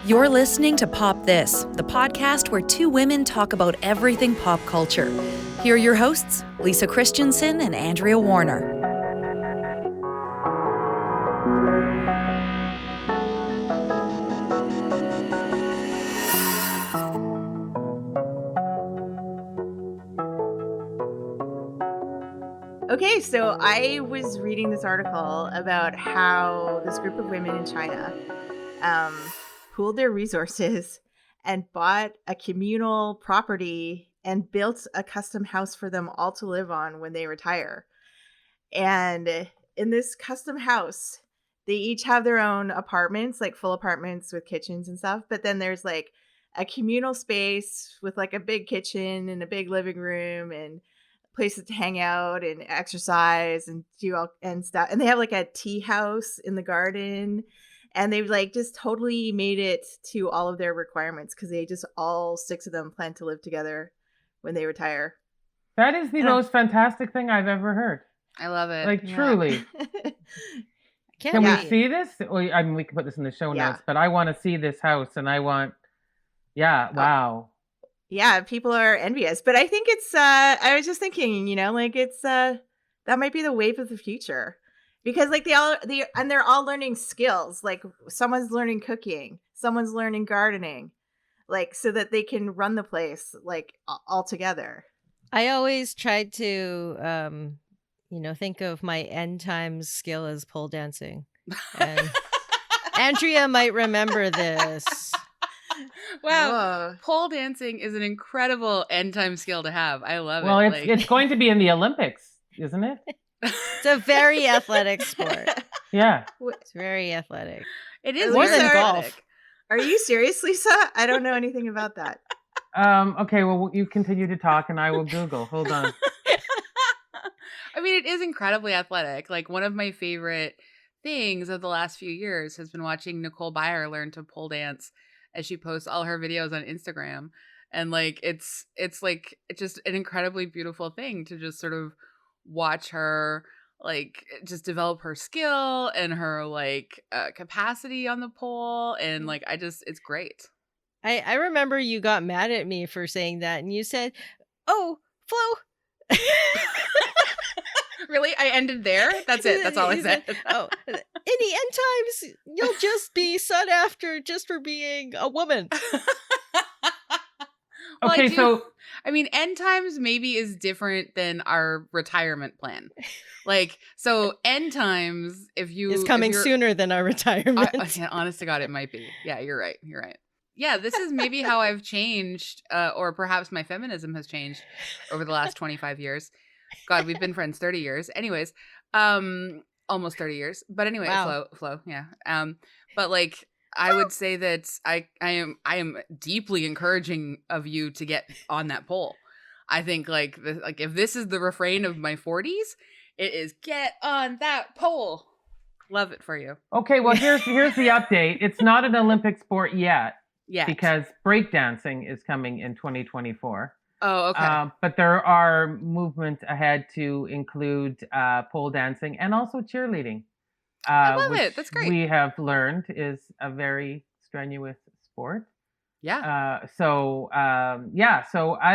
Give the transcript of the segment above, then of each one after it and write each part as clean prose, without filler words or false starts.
You're listening to Pop This, the podcast where two women talk about everything pop culture. Here are your hosts, Lisa Christiansen and Andrea Warner. Okay, so I was reading this article about how this group of women in China pooled their resources and bought a communal property and built a custom house for them all to live on when they retire. And in this custom house, they each have their own apartments, like full apartments with kitchens and stuff. But then there's like a communal space with like a big kitchen and a big living room and places to hang out and exercise and do all and stuff. And they have like a tea house in the garden, and they've like just totally made it to all of their requirements because they just all six of them plan to live together when they retire. That is the most fantastic thing I've ever heard. I love it. Like, truly. Can we see this? I mean, we can put this in the show notes, but I want to see this house, and I want, wow. Yeah, people are envious, but I think it's, I was just thinking, you know, like it's, that might be the wave of the future because like they're all learning skills. Like someone's learning cooking, someone's learning gardening, like so that they can run the place like all together. I always tried to, think of my end times skill as pole dancing. And Andrea might remember this. Wow. Whoa. Pole dancing is an incredible end time skill to have. I love it. Well, it's going to be in the Olympics, isn't it? It's a very athletic sport. Yeah. It's very athletic. It is more than athletic. golf. Are you serious, Lisa? I don't know anything about that. Okay, well, you continue to talk and I will Google. Hold on. I mean, it is incredibly athletic. Like one of my favorite things of the last few years has been watching Nicole Byer learn to pole dance as she posts all her videos on Instagram. And like, it's like, it's just an incredibly beautiful thing to just sort of watch her like just develop her skill and her like capacity on the pole. And like, it's great. I remember you got mad at me for saying that and you said, "Oh, Flo." Really? I ended there? That's it. That's all I said. Oh, in the end times, you'll just be sought after just for being a woman. Well, okay, I mean, end times maybe is different than our retirement plan. Like, so end times, is coming sooner than our retirement. Honest to God, it might be. Yeah, you're right. You're right. Yeah, this is maybe how I've changed, or perhaps my feminism has changed over the last 25 years. God, we've been friends 30 years. Anyways, almost 30 years. But anyway, wow. Flo, yeah. But like, I would say that I am deeply encouraging of you to get on that pole. I think like if this is the refrain of my 40s, it is get on that pole. Love it for you. Okay, well here's the update. It's not an Olympic sport yet. Yeah. Because breakdancing is coming in 2024. Oh, okay. But there are movements ahead to include pole dancing and also cheerleading. I love it. That's great. We have learned is a very strenuous sport. Yeah. So I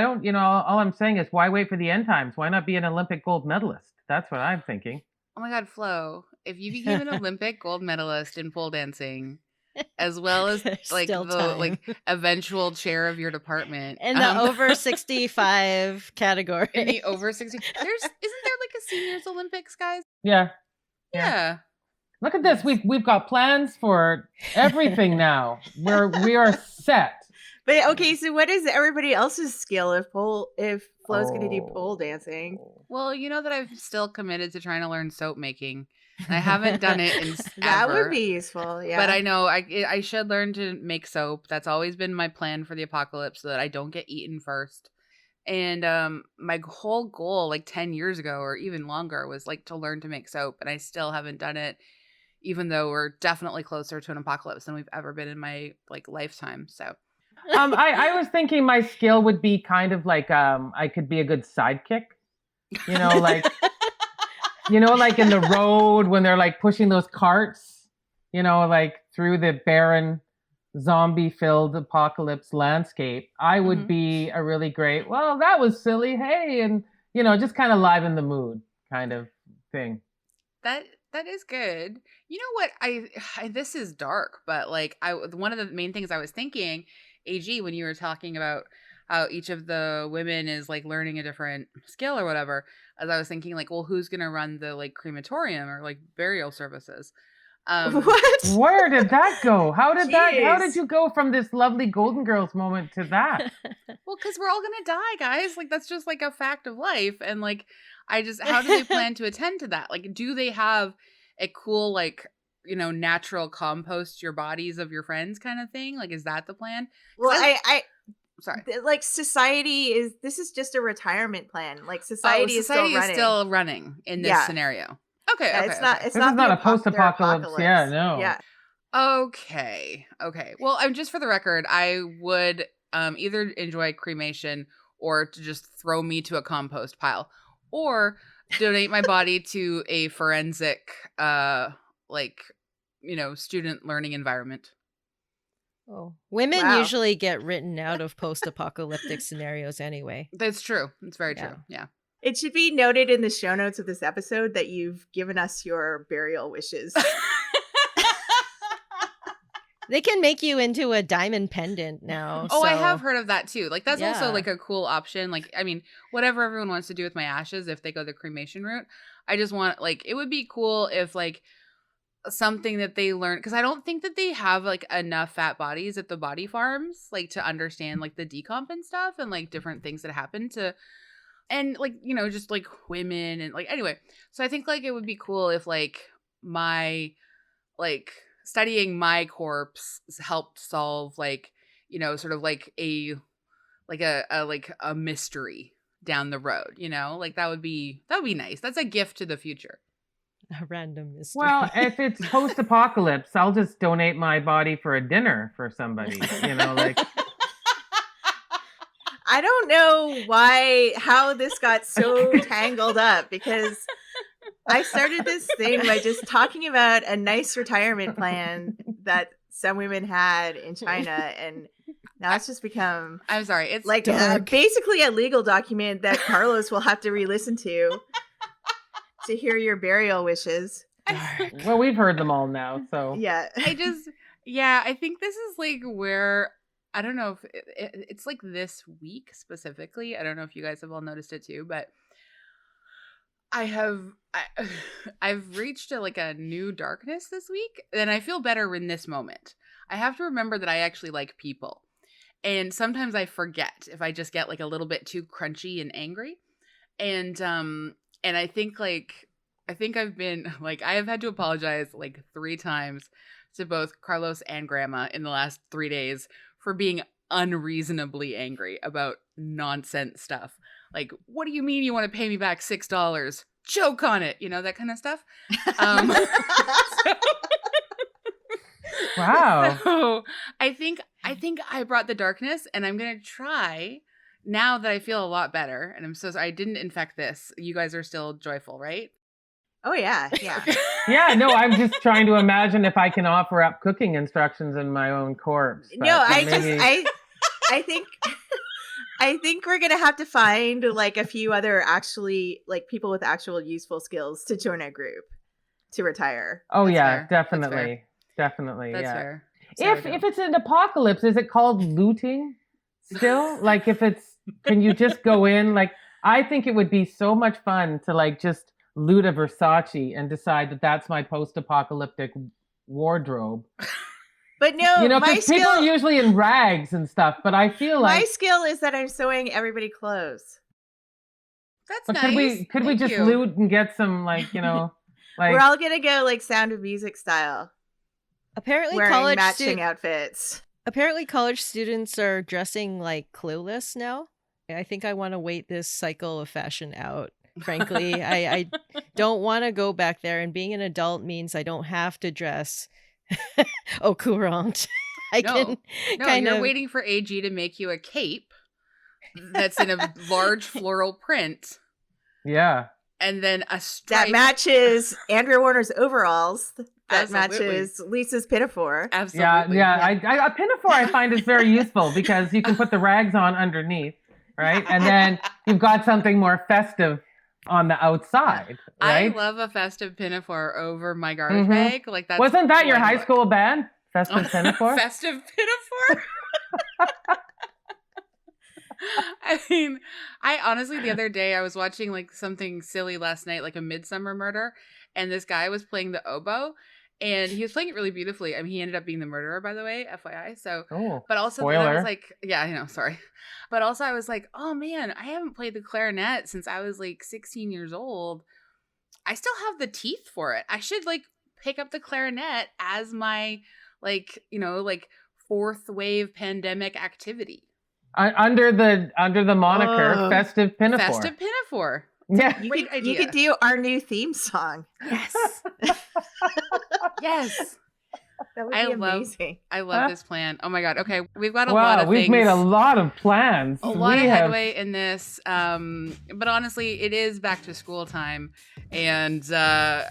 don't, all I'm saying is why wait for the end times? Why not be an Olympic gold medalist? That's what I'm thinking. Oh my God, Flo, if you became an Olympic gold medalist in pole dancing, as well as like like eventual chair of your department in the over 65 category. In the over 60, isn't there like a seniors Olympics, guys? Yeah. Yeah. Look at this. We've got plans for everything now. We are set. But okay, so what is everybody else's skill if Flo's going to do pole dancing? Well, you know that I've still committed to trying to learn soap making. I haven't done it in That ever. would be useful, yeah. But I know I should learn to make soap. That's always been my plan for the apocalypse, so that I don't get eaten first. And my whole goal, like 10 years ago or even longer, was like to learn to make soap, and I still haven't done it, even though we're definitely closer to an apocalypse than we've ever been in my like lifetime. So, I was thinking my skill would be kind of like I could be a good sidekick, like. Like in the road when they're like pushing those carts like through the barren, zombie-filled apocalypse landscape, I would be a really great, well, that was silly, hey, and, just kind of liven the mood kind of thing. That is good. You know what? I this is dark, but like one of the main things I was thinking, AG, when you were talking about how each of the women is like learning a different skill or whatever, as I was thinking like, well, who's gonna run the like crematorium or like burial services? What? Where did that go? How did Jeez. you go from this lovely Golden Girls moment to that? Well, because we're all gonna die, guys. Like that's just like a fact of life, and like how do they plan to attend to that? Like, do they have a cool like natural compost your bodies of your friends kind of thing? Like, is that the plan? Well, I sorry. Like society this is just a retirement plan. Like society is still running in this scenario. Okay, yeah, okay. It's not a post-apocalypse. Yeah, no. Yeah. Okay. Well, I'm just for the record, I would either enjoy cremation or to just throw me to a compost pile, or donate my body to a forensic, student learning environment. Oh, women usually get written out of post-apocalyptic scenarios anyway. That's true. It's very true. Yeah. It should be noted in the show notes of this episode that you've given us your burial wishes. They can make you into a diamond pendant now. Oh, so. I have heard of that too. Like that's also like a cool option. Like, I mean, whatever everyone wants to do with my ashes, if they go the cremation route, I just want like, it would be cool if like something that they learn, because I don't think that they have like enough fat bodies at the body farms, like to understand like the decomp and stuff and like different things that happen to, and like, just like women and like, anyway. So I think like it would be cool if like my, like studying my corpse helped solve like, sort of like a mystery down the road, like that would be nice. That's a gift to the future. A random mystery. Well, if it's post-apocalypse, I'll just donate my body for a dinner for somebody, like. I don't know how this got so tangled up, because I started this thing by just talking about a nice retirement plan that some women had in China, and now it's just become, I'm sorry, it's like basically a legal document that Carlos will have to re-listen to hear your burial wishes. Well, we've heard them all now, so yeah. I think this is like where, I don't know if it's like this week specifically. I don't know if you guys have all noticed it too, but I've reached a new darkness this week, and I feel better in this moment. I have to remember that I actually like people, and sometimes I forget if I just get like a little bit too crunchy and angry, and I think I've been like, I have had to apologize like 3 times to both Carlos and Grandma in the last 3 days for being unreasonably angry about nonsense stuff. Like, what do you mean you want to pay me back $6? Choke on it, that kind of stuff. Wow. So I think I brought the darkness, and I'm gonna try now that I feel a lot better. And I'm so sorry I didn't infect this. You guys are still joyful, right? Oh yeah. Yeah, no, I'm just trying to imagine if I can offer up cooking instructions in my own corpse. No, I think we're gonna have to find like a few other actually like people with actual useful skills to join our group to retire. Oh That's yeah, fair. definitely. That's Fair. Yeah. If it's an apocalypse, is it called looting still? Like can you just go in? Like, I think it would be so much fun to like just loot a Versace and decide that that's my post-apocalyptic wardrobe. But no, my skill, people are usually in rags and stuff, but I feel like my skill is that I'm sewing everybody clothes. That's nice. Could we just loot and get some like, like we're all gonna go like Sound of Music style. Apparently wearing matching outfits. Apparently college students are dressing like Clueless now. I think I want to wait this cycle of fashion out. Frankly, I don't want to go back there, and being an adult means I don't have to dress au courant. You're waiting for AG to make you a cape that's in a large floral print. Yeah. And then a stripe that matches Andrea Warner's overalls. that Absolutely. matches Lisa's pinafore. Absolutely. Yeah. A pinafore I find is very useful because you can put the rags on underneath, right? And then you've got something more festive on the outside, right? I love a festive pinafore over my garbage bag. Like that's Wasn't that your one high look. school band? Festive pinafore? Festive pinafore? I mean, I honestly, the other day I was watching like something silly last night, like a Midsummer Murder, and this guy was playing the oboe, and he was playing it really beautifully. I mean, he ended up being the murderer, by the way, FYI. So, but also then I was like, yeah, I know, sorry. But also I was like, oh man, I haven't played the clarinet since I was like 16 years old. I still have the teeth for it. I should like pick up the clarinet as my like, like fourth wave pandemic activity. Under the moniker Festive Pinafore. Festive Pinafore. Yeah. Great idea. You could do our new theme song. Yes. Yes. That would be amazing. I love this plan. Oh my God. Okay. We've got a lot of things. We've made a lot of plans. A lot of headway in this. But honestly, it is back to school time. And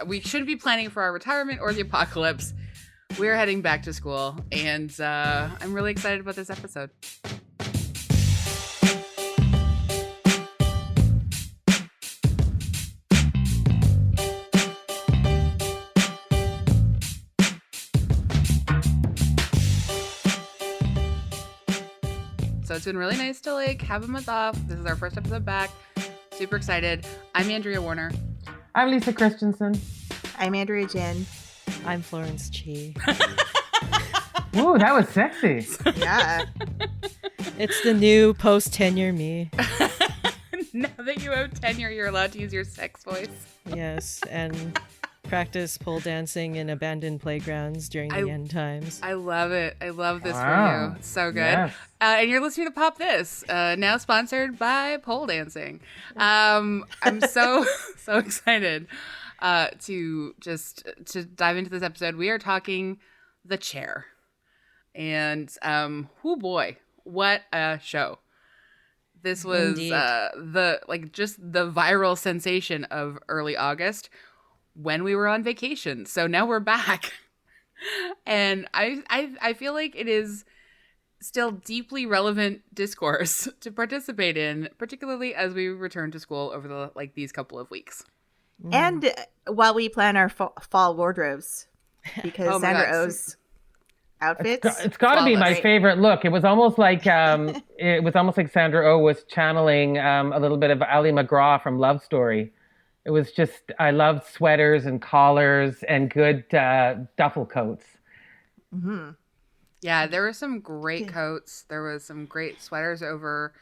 we shouldn't be planning for our retirement or the apocalypse. We're heading back to school. And I'm really excited about this episode. So it's been really nice to like have a month off. This is our first episode back. Super excited. I'm Andrea Warner. I'm Lisa Christiansen. I'm Andrea Gin. I'm Florence Chee. Ooh, that was sexy. Yeah. It's the new post-tenure me. Now that you have tenure, you're allowed to use your sex voice. Yes, and practice pole dancing in abandoned playgrounds during the end times. I love it. I love this for you. It's so good. Yes. And you're listening to Pop This, now sponsored by pole dancing. I'm so excited to dive into this episode. We are talking The Chair, and oh boy, what a show! This was the viral sensation of early August when we were on vacation. So now we're back. And I feel like it is still deeply relevant discourse to participate in, particularly as we return to school over these couple of weeks. And while we plan our fall wardrobes, because Sandra Oh's outfits. It's got to be my favorite look. It was almost like Sandra Oh was channeling a little bit of Ali McGraw from Love Story. It was just, I loved sweaters and collars and good duffel coats. Mm-hmm. Yeah, there were some great coats. There was some great sweaters over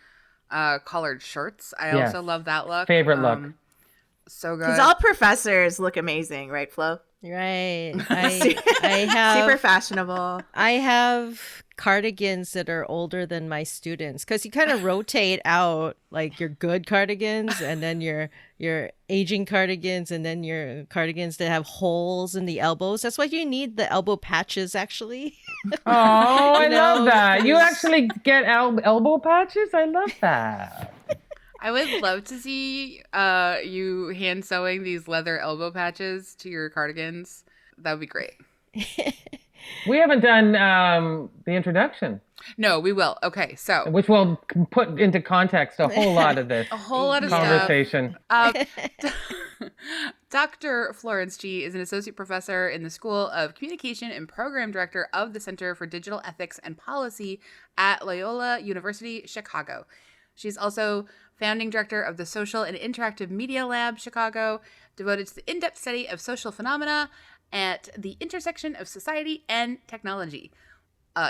collared shirts. I also love that look. Favorite look. So good. Because all professors look amazing, right, Flo? Right. I have super fashionable. I have cardigans that are older than my students because you kind of rotate out like your good cardigans and then your aging cardigans and then your cardigans that have holes in the elbows. That's why you need the elbow patches, actually. Oh, I love that. You actually get elbow patches? I love that. I would love to see you hand sewing these leather elbow patches to your cardigans. That would be great. We haven't done the introduction. No, we will. Okay, so. Which will put into context a whole lot of this. A whole lot of conversation. Dr. Florence Chee is an associate professor in the School of Communication and program director of the Center for Digital Ethics and Policy at Loyola University, Chicago. She's also founding director of the Social and Interactive Media Lab, Chicago, devoted to the in-depth study of social phenomena at the intersection of society and technology.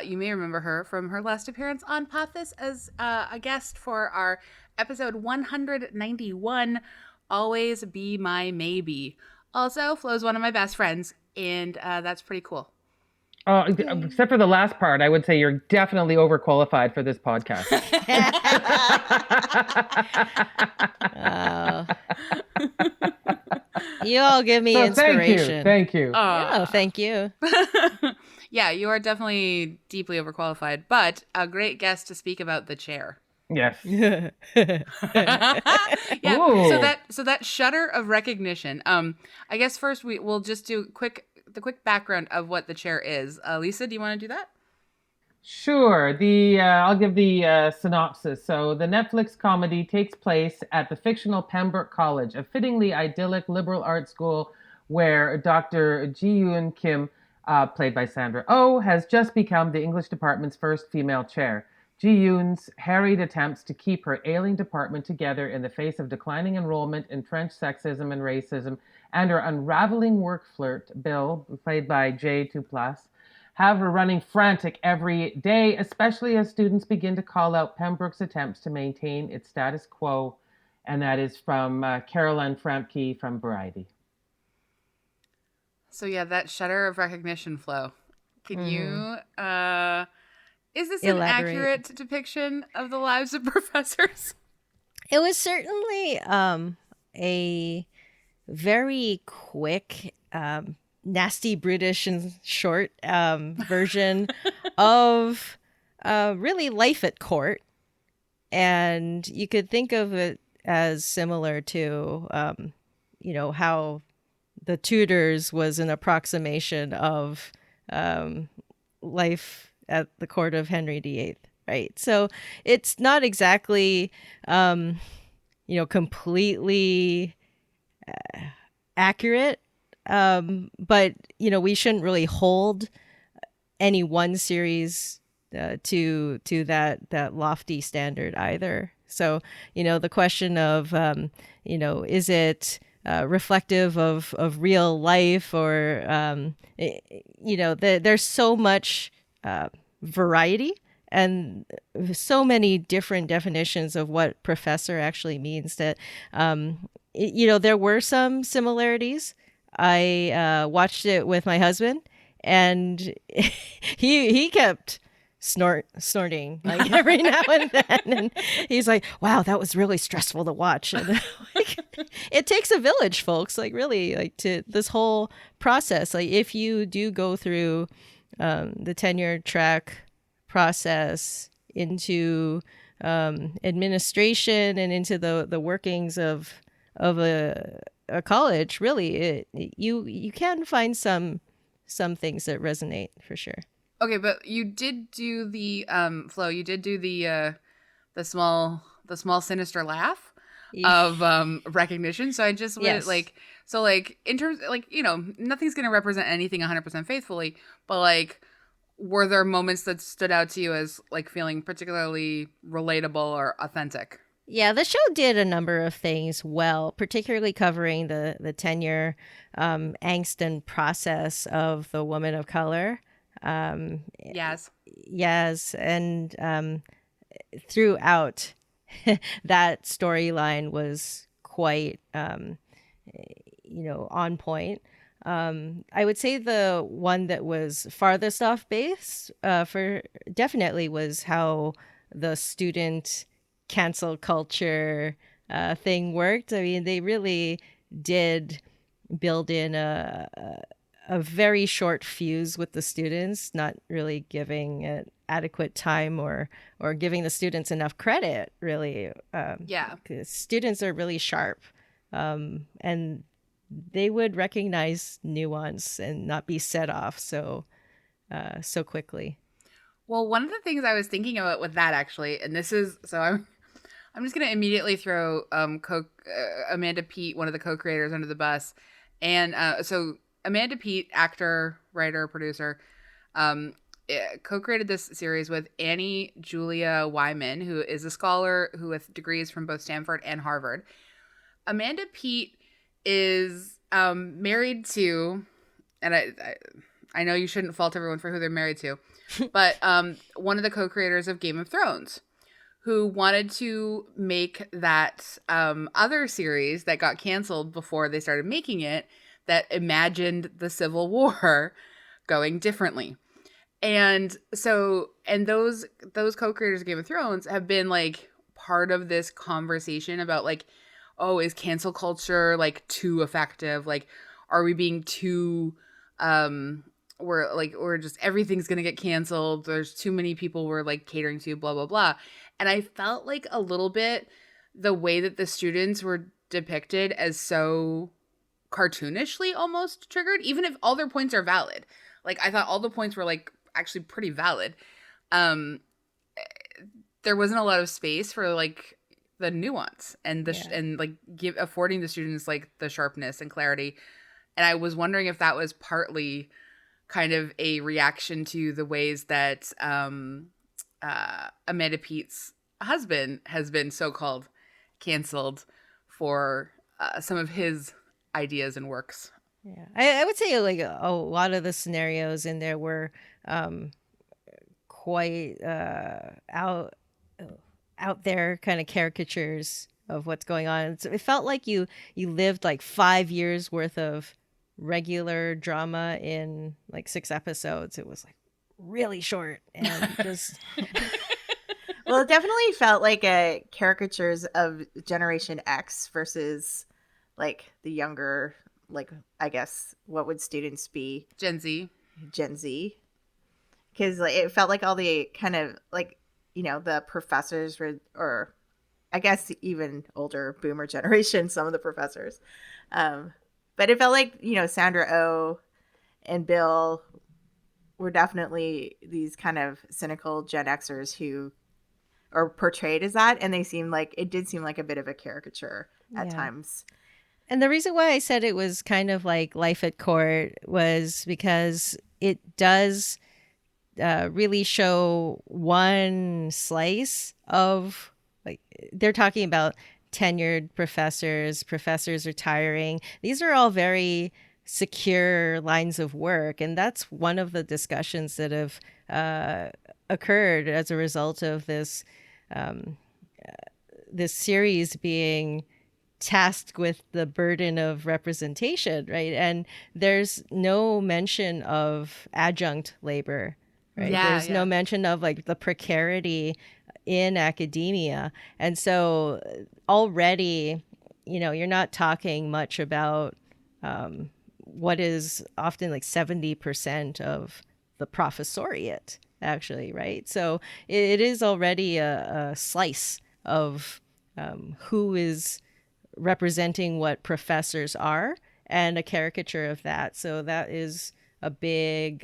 You may remember her from her last appearance on Pop This as a guest for our episode 191, Always Be My Maybe. Also, Flo's one of my best friends, and that's pretty cool. Except for the last part, I would say you're definitely overqualified for this podcast. You all give me inspiration. Thank you. Oh, thank you. Yeah, you are definitely deeply overqualified, but a great guest to speak about The Chair. Yes. Yeah. Ooh. So that shudder of recognition. I guess first we'll just do quick the quick background of what the chair is. Lisa, do you want to do that? Sure. I'll give the synopsis. So the Netflix comedy takes place at the fictional Pembroke College, a fittingly idyllic liberal arts school where Dr. Ji-yoon Kim, played by Sandra Oh, has just become the English department's first female chair. Ji-yoon's harried attempts to keep her ailing department together in the face of declining enrollment, entrenched sexism and racism, and her unraveling work flirt, Bill, played by Jay Duplass, have her running frantic every day, especially as students begin to call out Pembroke's attempts to maintain its status quo. And that is from Caroline Frampke from Variety. So yeah, that shudder of recognition flow. Can you, is this Elaborate. an accurate depiction of the lives of professors? It was certainly a very quick, nasty, British, and short version of really life at court. And you could think of it as similar to, how the Tudors was an approximation of life at the court of Henry VIII, right? So it's not exactly, completely accurate, but we shouldn't really hold any one series to that lofty standard either. So the question of is it reflective of real life, or there's so much variety and so many different definitions of what professor actually means that there were some similarities. I watched it with my husband, and he kept snorting like every now and then, and he's like, wow, that was really stressful to watch. And it takes a village, folks, like really, like to this whole process. Like if you do go through the tenure track process into administration and into the workings of a college, really you can find some things that resonate for sure. Okay, but you did do the Flo. You did do the small sinister laugh of recognition. So I just would in terms nothing's going to represent anything 100% faithfully, but were there moments that stood out to you as feeling particularly relatable or authentic? Yeah, the show did a number of things well, particularly covering the tenure angst and process of the woman of color. Yes, and throughout that storyline was quite on point. I would say the one that was farthest off base for definitely was how the student cancel culture thing worked. I mean, they really did build in a very short fuse with the students, not really giving it adequate time or giving the students enough credit, really. 'Cause students are really sharp, and they would recognize nuance and not be set off so quickly. Well, one of the things I was thinking about with that actually, and this is so I'm just going to immediately throw Amanda Peet, one of the co-creators, under the bus, and so Amanda Peet, actor, writer, producer, co-created this series with Annie Julia Wyman, who is a scholar who with degrees from both Stanford and Harvard. Amanda Peet is married to, and I know you shouldn't fault everyone for who they're married to, but one of the co-creators of Game of Thrones, who wanted to make that other series that got canceled before they started making it, that imagined the Civil War going differently. And so, and those co-creators of Game of Thrones have been part of this conversation about oh, is cancel culture too effective? Are we being too we're just everything's gonna get canceled? There's too many people we're catering to, blah blah blah. And I felt a little bit the way that the students were depicted as so cartoonishly almost triggered, even if all their points are valid. Like, I thought all the points were like actually pretty valid. There wasn't a lot of space for like the nuance and and like affording the students like the sharpness and clarity. And I was wondering if that was partly kind of a reaction to the ways that Amanda Peet's husband has been so-called canceled for some of his ideas and works. Yeah, I would say like a lot of the scenarios in there were quite out there kind of caricatures of what's going on. So it felt like you lived like 5 years worth of regular drama in like 6 episodes. It was like really short and just Well, it definitely felt like a caricatures of Generation X versus like the younger, like, I guess, what would students be? Gen Z. Because like, it felt like all the kind of like, you know, the professors were, or I guess even older boomer generation, some of the professors. But it felt like, you know, Sandra Oh and Bill were definitely these kind of cynical Gen Xers who are portrayed as that. And it did seem like a bit of a caricature at times. And the reason why I said it was kind of like Life at Court was because it does really show one slice of, like, they're talking about tenured professors retiring. These are all very secure lines of work. And that's one of the discussions that have occurred as a result of this series being tasked with the burden of representation, right? And there's no mention of adjunct labor, right? There's no mention of like the precarity in academia. And so already, you know, you're not talking much about what is often like 70% of the professoriate, actually, right? So it is already a slice of who is representing what professors are and a caricature of that. So that is a big,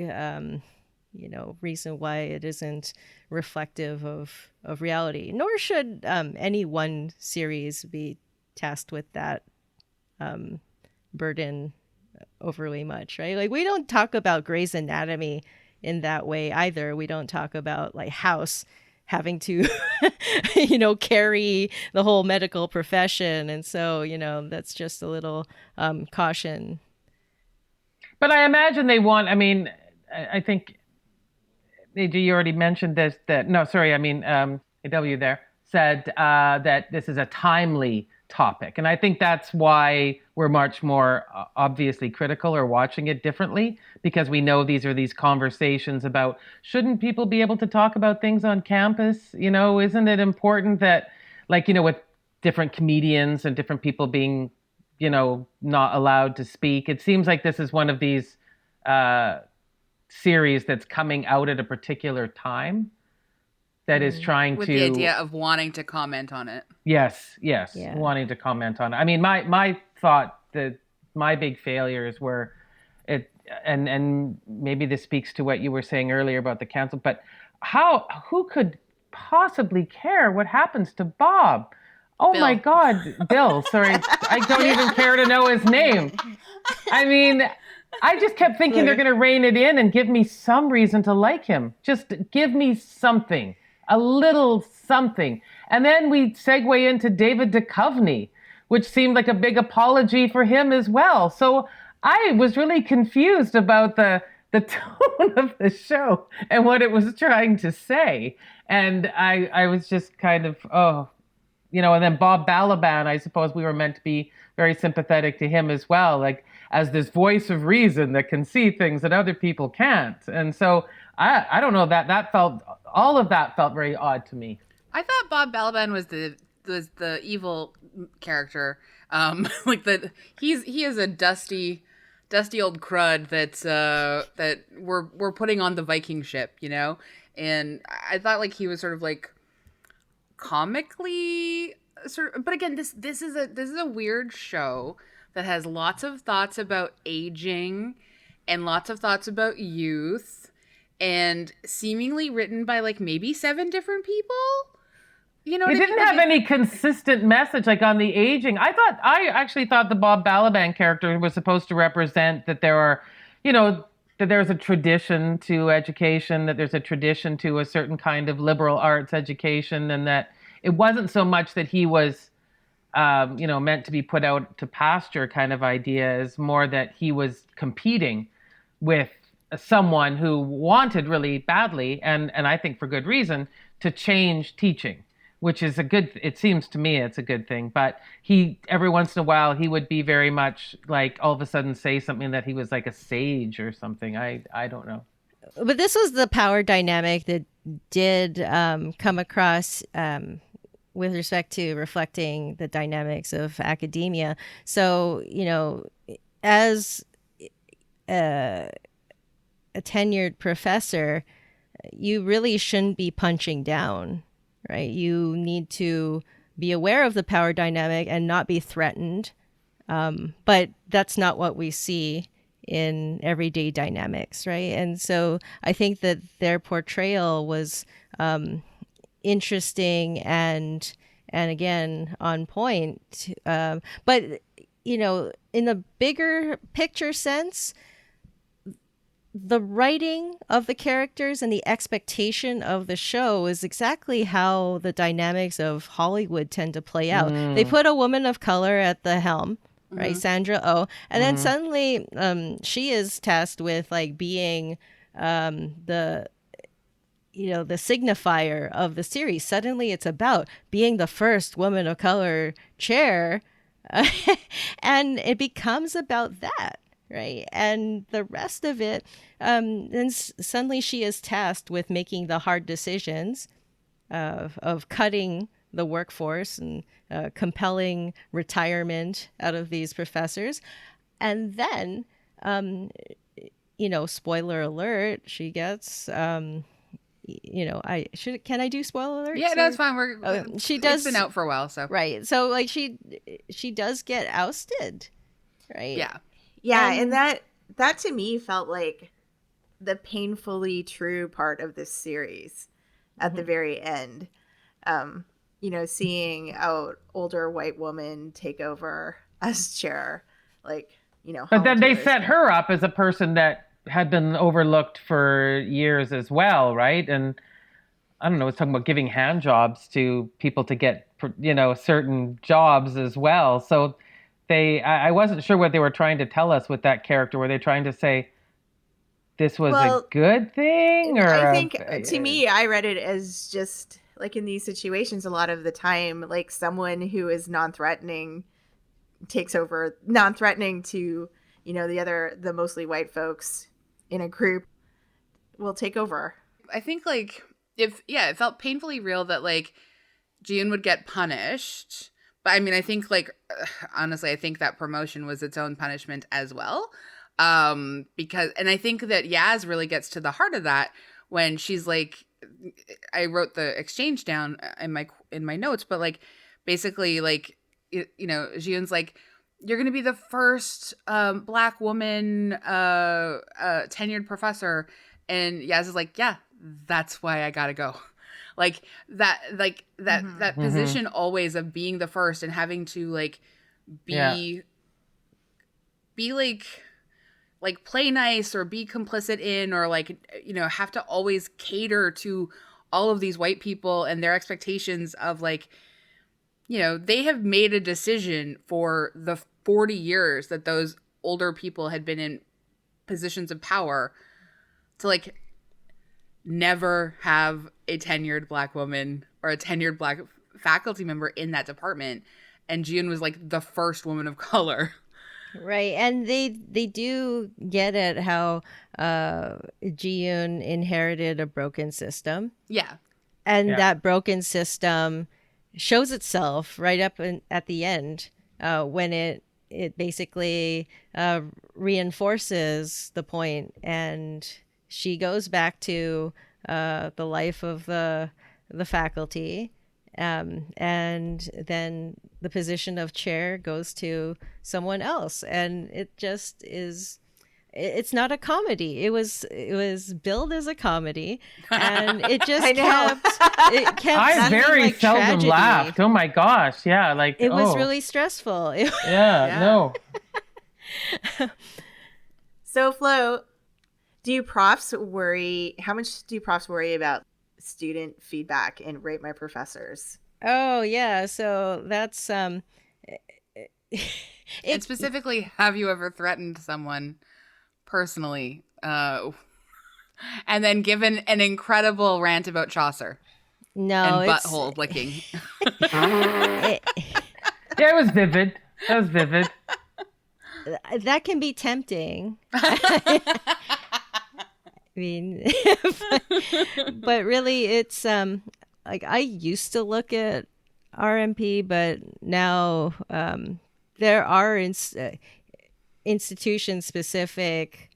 reason why it isn't reflective of reality. Nor should any one series be tasked with that burden overly much, right? Like, we don't talk about Grey's Anatomy in that way either. We don't talk about like House having to, carry the whole medical profession. And so, that's just a little caution. But I imagine they want, I think, AJ, you already mentioned this, AW there said that this is a timely topic. And I think that's why we're much more obviously critical or watching it differently, because we know these are these conversations about, shouldn't people be able to talk about things on campus? Isn't it important that, with different comedians and different people being, not allowed to speak? It seems like this is one of these series that's coming out at a particular time that is trying with to... the idea of wanting to comment on it. Yes, wanting to comment on it. My thought that my big failures were it, and maybe this speaks to what you were saying earlier about the cancel, but who could possibly care what happens to Bob? Oh Bill. My God, Bill, sorry, I don't even care to know his name. I just kept thinking they're going to rein it in and give me some reason to like him. Just give me something, a little something. And then we segue into David Duchovny, which seemed like a big apology for him as well. So I was really confused about the tone of the show and what it was trying to say. And I was just kind of, and then Bob Balaban, I suppose we were meant to be very sympathetic to him as well, like as this voice of reason that can see things that other people can't. And so I don't know, all of that felt very odd to me. I thought Bob Balaban was the evil character. He is a dusty old crud that we're putting on the Viking ship, And I thought like he was sort of like comically but again, this is a weird show that has lots of thoughts about aging and lots of thoughts about youth, and seemingly written by like maybe 7 different people. You know what It I mean? didn't have any consistent message, like on the aging. I actually thought the Bob Balaban character was supposed to represent that there are, that there's a tradition to education, that there's a tradition to a certain kind of liberal arts education, and that it wasn't so much that he was, meant to be put out to pasture kind of idea, as more that he was competing with someone who wanted really badly, and I think for good reason, to change teaching, which is it seems to me it's a good thing. But every once in a while, he would be very much like all of a sudden say something that he was like a sage or something. I don't know. But this was the power dynamic that did come across with respect to reflecting the dynamics of academia. So, as a tenured professor, you really shouldn't be punching down, right? You need to be aware of the power dynamic and not be threatened. But that's not what we see in everyday dynamics, right? And so I think that their portrayal was interesting and again on point. But in the bigger picture sense, the writing of the characters and the expectation of the show is exactly how the dynamics of Hollywood tend to play out. They put a woman of color at the helm, right? Sandra Oh, and then suddenly she is tasked with like being the signifier of the series. Suddenly it's about being the first woman of color chair, and it becomes about that. Right. And the rest of it, then suddenly she is tasked with making the hard decisions of cutting the workforce and compelling retirement out of these professors. And then, spoiler alert, she gets, can I do spoiler alerts? Yeah, no, it's fine. She does. It's been out for a while, so. Right. So like she does get ousted. Right. Yeah. Yeah, and that to me felt like the painfully true part of this series at the very end. Seeing an older white woman take over as chair, but then they set her up as a person that had been overlooked for years as well, right? And I don't know, it's talking about giving hand jobs to people to get, certain jobs as well. So I wasn't sure what they were trying to tell us with that character. Were they trying to say this was a good thing? Or I think to me, I read it as just like in these situations, a lot of the time, like someone who is non-threatening takes over, non-threatening to, the mostly white folks in a group will take over. I think it felt painfully real that like June would get punished. But I mean, I think honestly, I think that promotion was its own punishment as well. Because I think that Yaz really gets to the heart of that when she's like, I wrote the exchange down in my notes, but like, basically like, June's like, you're going to be the first Black woman tenured professor. And Yaz is like, yeah, that's why I got to go. That position always of being the first and having to like be like play nice or be complicit in, or like, have to always cater to all of these white people and their expectations of like, they have made a decision for the 40 years that those older people had been in positions of power to like never have a tenured Black woman or a tenured Black faculty member in that department. And June was like the first woman of color. Right. And they do get at how Ji-yoon inherited a broken system. Yeah. And that broken system shows itself right up at the end when it basically reinforces the point, and she goes back to the life of the faculty, And then the position of chair goes to someone else, and it just is. It's not a comedy. It was billed as a comedy, and it just I know. kept I seeming very like seldom tragedy. laughed. Oh my gosh. Yeah. Like, It was oh. really stressful. Yeah. No. So, Flo, how much do profs worry about student feedback in Rate My Professors? Oh yeah, so that's And specifically, have you ever threatened someone personally, and then given an incredible rant about Chaucer no, and it's butthole licking? it, Yeah, it was vivid. That was vivid. that can be tempting. I mean, but really, it's like I used to look at RMP, but now there are institution specific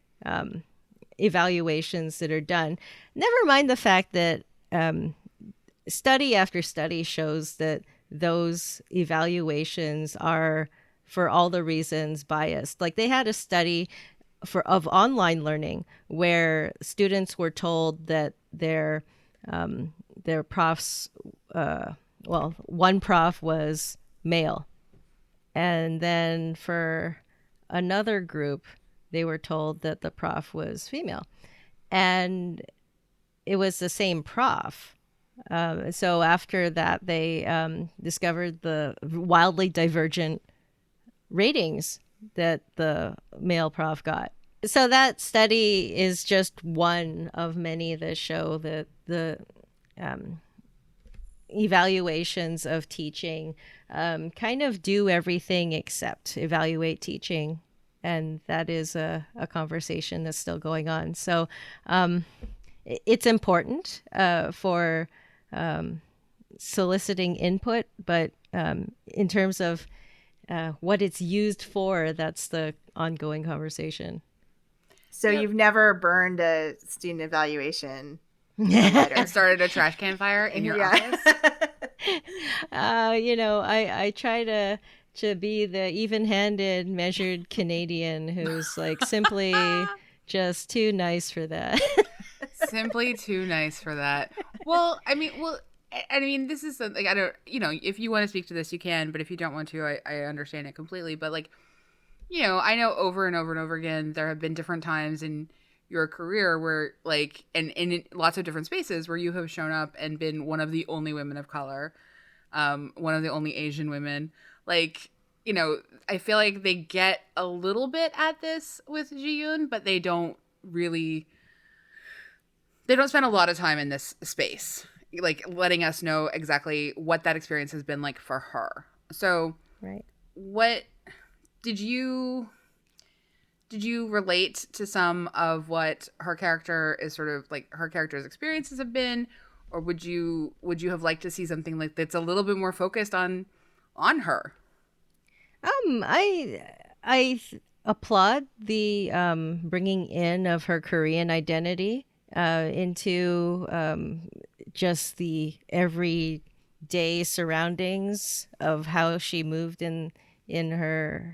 evaluations that are done. Never mind the fact that study after study shows that those evaluations are, for all the reasons, biased. Like they had a study of online learning where students were told that their profs, one prof was male, and then for another group, they were told that the prof was female, and it was the same prof. So after that, they discovered the wildly divergent ratings that the male prof got. So that study is just one of many that show that the evaluations of teaching kind of do everything except evaluate teaching. And that is a conversation that's still going on. So it's important for soliciting input, but in terms of what it's used for, that's the ongoing conversation. So you've never burned a student evaluation And started a trash can fire in your office? I try to be the even-handed, measured Canadian who's like simply just too nice for that. Simply too nice for that. Well, I mean, this is something I don't, if you want to speak to this, you can, but if you don't want to, I understand it completely. But like, I know over and over and over again, there have been different times in your career where like, and in lots of different spaces where you have shown up and been one of the only women of color, one of the only Asian women. Like, I feel like they get a little bit at this with Ji-yoon, but they don't spend a lot of time in this space, like letting us know exactly what that experience has been like for her. So, right. What did you relate to some of what her character is sort of like her character's experiences have been, or would you have liked to see something like that's a little bit more focused on her? I applaud the bringing in of her Korean identity into just the everyday surroundings of how she moved in her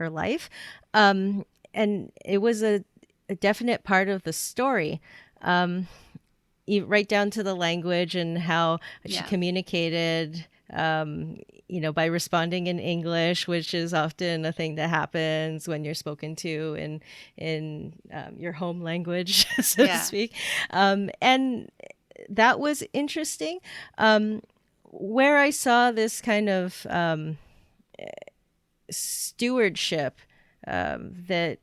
life, and it was a definite part of the story, right down to the language and how she communicated. By responding in English, which is often a thing that happens when you're spoken to in your home language, so to speak. And that was interesting. Where I saw this kind of stewardship, that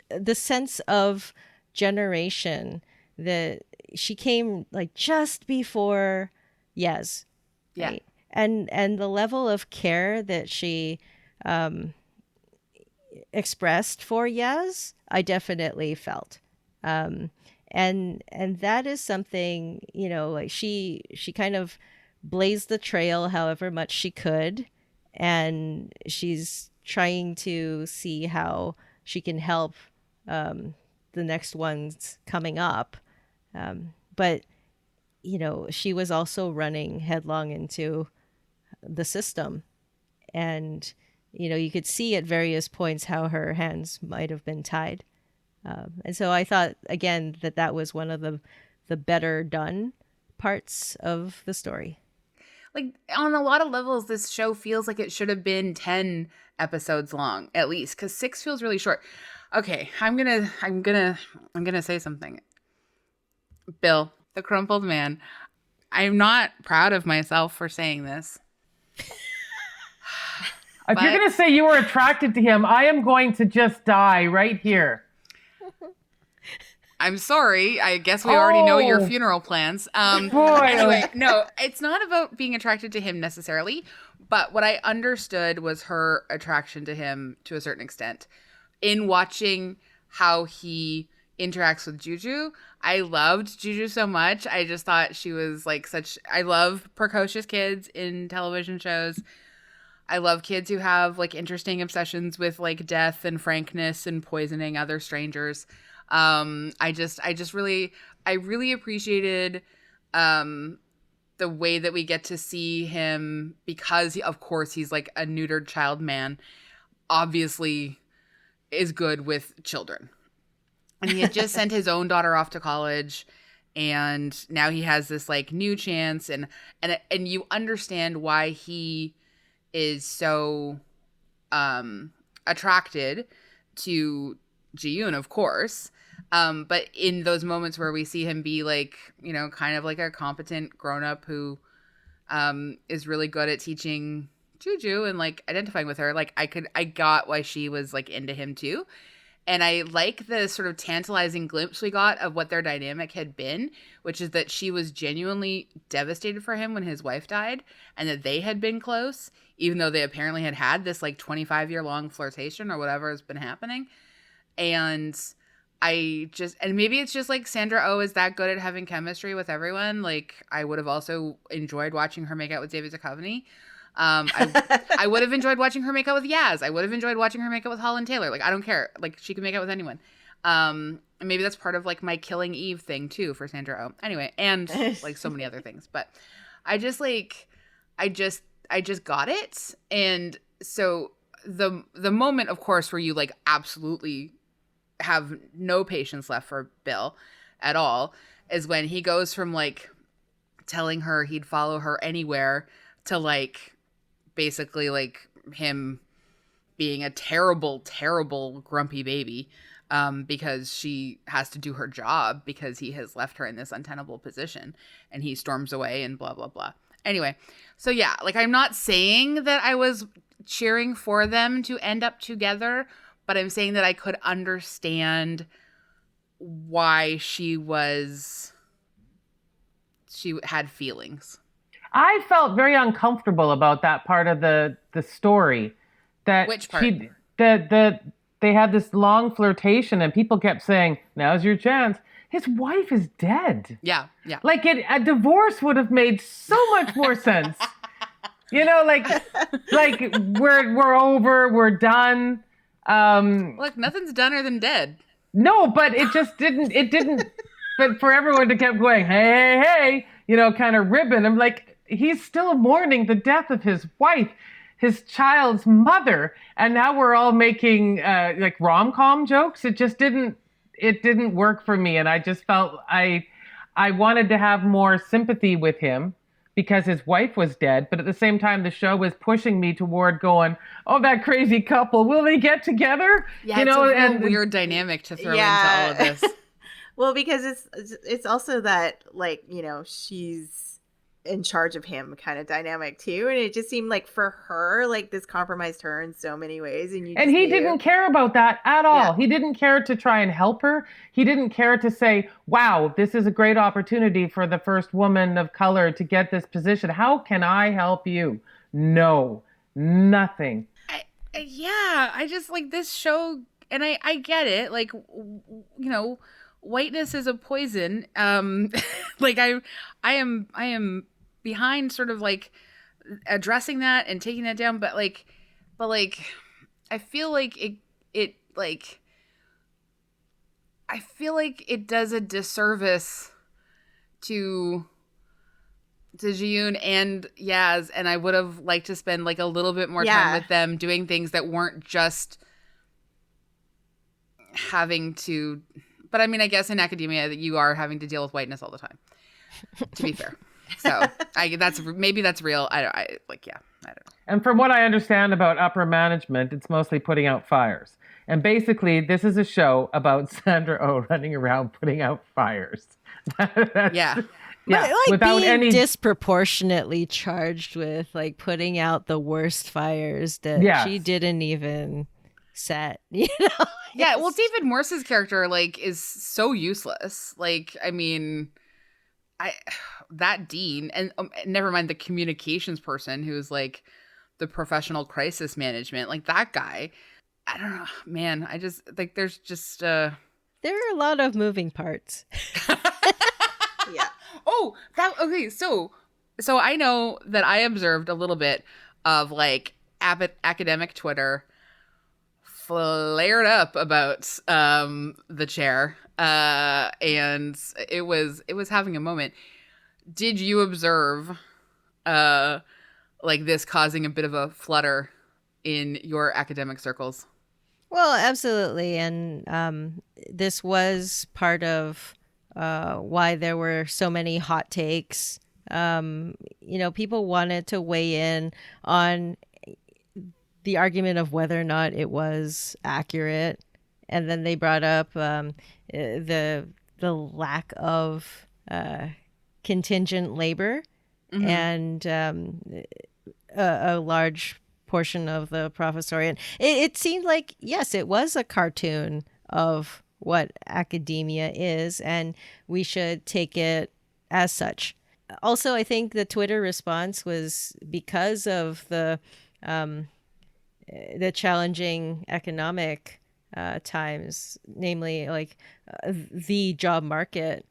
the sense of generation, that she came like just before Yes. Right? And the level of care that she expressed for Yaz, I definitely felt. And that is something, like she kind of blazed the trail however much she could, and she's trying to see how she can help the next ones coming up. But she was also running headlong into the system. And, you could see at various points how her hands might have been tied. And so I thought, again, that was one of the better done parts of the story. Like, on a lot of levels, this show feels like it should have been 10 episodes long, at least, because 6 feels really short. Okay, I'm gonna say something. Bill, the crumpled man. I'm not proud of myself for saying this. If you're going to say you were attracted to him, I am going to just die right here. I'm sorry. I guess we already know your funeral plans. Anyway, no, it's not about being attracted to him necessarily, but what I understood was her attraction to him to a certain extent. In watching how he interacts with Juju, I loved Juju so much. I just thought she was like I love precocious kids in television shows. I love kids who have like interesting obsessions with like death and frankness and poisoning other strangers. I really appreciated the way that we get to see him, because of course he's like a neutered child man, obviously is good with children. And he had just sent his own daughter off to college, and now he has this like new chance, and you understand why he is so attracted to Ji-yoon, of course. But in those moments where we see him be like, kind of like a competent grown-up who is really good at teaching Juju and like identifying with her, like I got why she was like into him too. And I like the sort of tantalizing glimpse we got of what their dynamic had been, which is that she was genuinely devastated for him when his wife died, and that they had been close, even though they apparently had this like 25-year-long flirtation or whatever has been happening. And and maybe it's just like Sandra Oh is that good at having chemistry with everyone. Like, I would have also enjoyed watching her make out with David Duchovny. I would have enjoyed watching her make out with Yaz. I would have enjoyed watching her make out with Holland Taylor. Like, I don't care. Like, she can make out with anyone. And maybe that's part of like my Killing Eve thing too for Sandra Oh. Anyway, and like so many other things. But I just got it. And so the moment, of course, where you like absolutely have no patience left for Bill at all is when he goes from like telling her he'd follow her anywhere to like basically like him being a terrible, terrible grumpy baby because she has to do her job because he has left her in this untenable position, and he storms away and blah, blah, blah. Anyway, so yeah, like I'm not saying that I was cheering for them to end up together, but I'm saying that I could understand why she had feelings. I felt very uncomfortable about that part of the story. That Which part? They had this long flirtation, and people kept saying, "Now's your chance." His wife is dead. Yeah. Like a divorce would have made so much more sense. Like we're over, we're done. Look, nothing's doner than dead. No, but it just didn't. It didn't. But for everyone to keep going, hey, kind of ribbing. I'm like, he's still mourning the death of his wife, his child's mother, and now we're all making like rom-com jokes. It just didn't. It didn't work for me, and I just felt I wanted to have more sympathy with him because his wife was dead, but at the same time, the show was pushing me toward going, "Oh, that crazy couple, will they get together?" Yeah, it's a real weird dynamic to throw into all of this. Well, because it's also that like she's in charge of him kind of dynamic too, and it just seemed like for her like this compromised her in so many ways, and he didn't care about that at all. Yeah. He didn't care to try and help her. He didn't care to say, "Wow, this is a great opportunity for the first woman of color to get this position. How can I help you?" No, nothing. I just like this show, and I get it. Like, whiteness is a poison. Like I am behind sort of like addressing that and taking that down, but I feel like it does a disservice to to Ji-yoon and Yaz, and I would have liked to spend like a little bit more time with them doing things that weren't just having to. But I mean, I guess in academia you are having to deal with whiteness all the time, to be fair. So maybe that's real. I don't know. And from what I understand about upper management, it's mostly putting out fires. And basically, this is a show about Sandra Oh running around putting out fires. Yeah. Yeah, like without being any disproportionately charged with like putting out the worst fires that she didn't even set, you know? Yeah, well, David Morse's character like is so useless. Like, I mean, that dean and never mind the communications person who's like the professional crisis management, like that guy. I don't know, man. I just like there's just there are a lot of moving parts. Yeah. Oh, okay. So I know that I observed a little bit of like academic Twitter flared up about the chair, and it was having a moment. Did you observe like this causing a bit of a flutter in your academic circles? Well, absolutely, and this was part of why there were so many hot takes. People wanted to weigh in on the argument of whether or not it was accurate, and then they brought up the lack of contingent labor, and a large portion of the professoriate. It seemed like, yes, it was a cartoon of what academia is, and we should take it as such. Also, I think the Twitter response was because of the challenging economic times, namely like the job market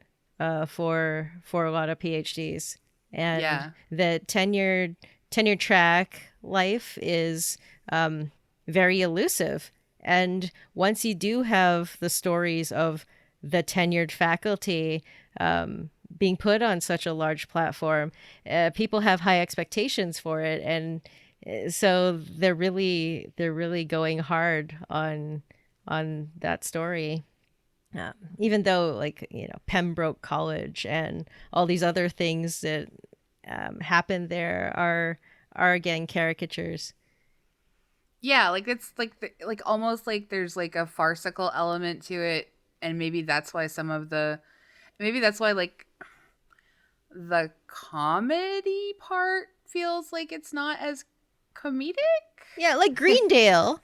for a lot of PhDs, and the tenured track life is very elusive. And once you do have the stories of the tenured faculty being put on such a large platform, people have high expectations for it, and so they're really going hard on that story. Even though, like, Pembroke College and all these other things that happen there are again caricatures. Yeah, like it's like almost like there's like a farcical element to it, and maybe that's why like the comedy part feels like it's not as comedic. Yeah, like Greendale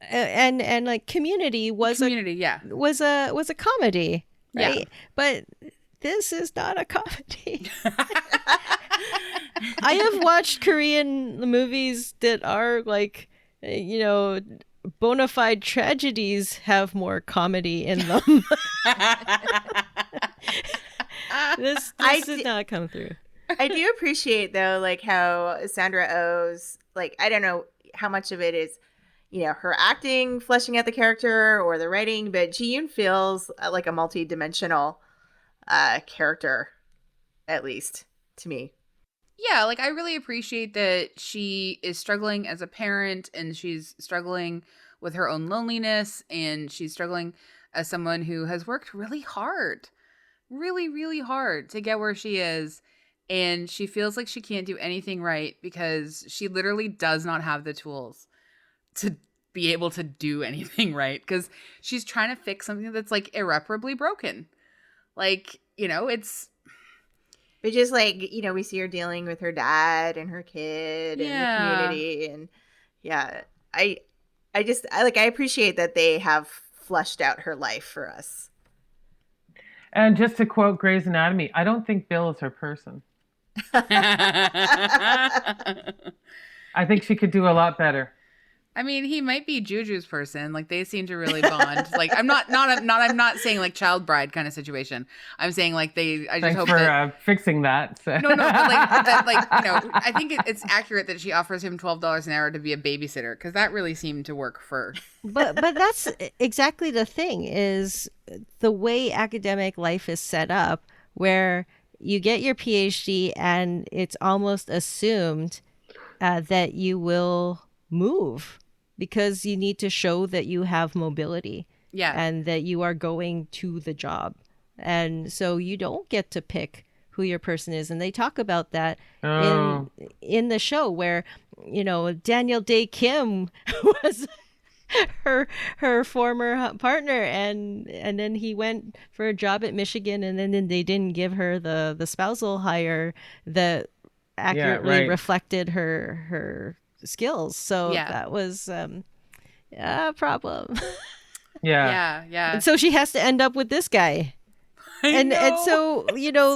and like Community was a comedy, right? Yeah. But this is not a comedy. I have watched Korean movies that are like, bona fide tragedies have more comedy in them. This did not come through. I do appreciate, though, like how Sandra Oh's, like, I don't know how much of it is, her acting, fleshing out the character, or the writing, but Ji-yoon feels like a multi-dimensional character, at least to me. Yeah, like I really appreciate that she is struggling as a parent, and she's struggling with her own loneliness, and she's struggling as someone who has worked really hard to get where she is, and she feels like she can't do anything right because she literally does not have the tools to be able to do anything right, because she's trying to fix something that's like irreparably broken. Like, it's... But just like, we see her dealing with her dad and her kid and the community. And I appreciate that they have fleshed out her life for us. And just to quote Grey's Anatomy, I don't think Bill is her person. I think she could do a lot better. I mean, he might be Juju's person. Like, they seem to really bond. Like, I'm not saying like child bride kind of situation. I'm saying like Thanks for fixing that. So. No, but I think it's accurate that she offers him $12 an hour to be a babysitter, because that really seemed to work for. But that's exactly the thing, is the way academic life is set up, where you get your PhD and it's almost assumed that you will move because you need to show that you have mobility and that you are going to the job. And so you don't get to pick who your person is. And they talk about that in the show where, Daniel Day Kim was her former partner, and then he went for a job at Michigan, and then they didn't give her the spousal hire that accurately reflected her skills. So that was a problem. Yeah. And so she has to end up with this guy. And so,